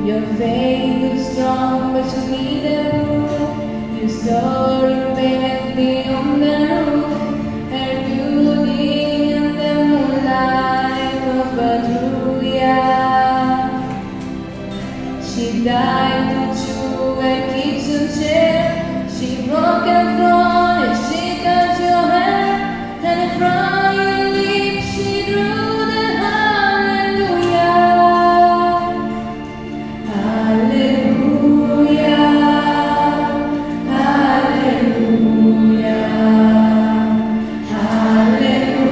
Your faith was strong, but you needed room. You saw your baby on the roof, her beauty in the moonlight of Badruya. She died to chew a kitchen chair. She broke her throne and she cut your hair, and from your lips she drew the hallelujah. Hallelujah, hallelujah, hallelujah,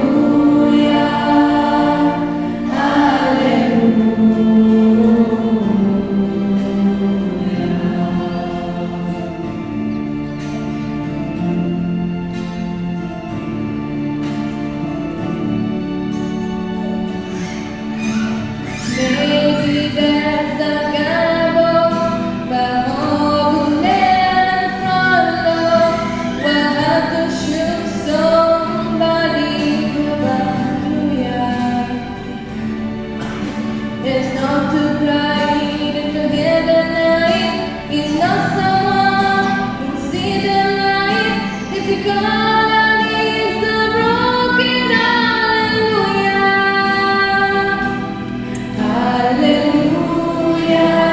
maybe that's the gamble, but more than follow. We'll have to shoot somebody about you. It's not to cry in the hear the night. It's not someone who see the light. It's a God that is the broken hallelujah. Hallelujah.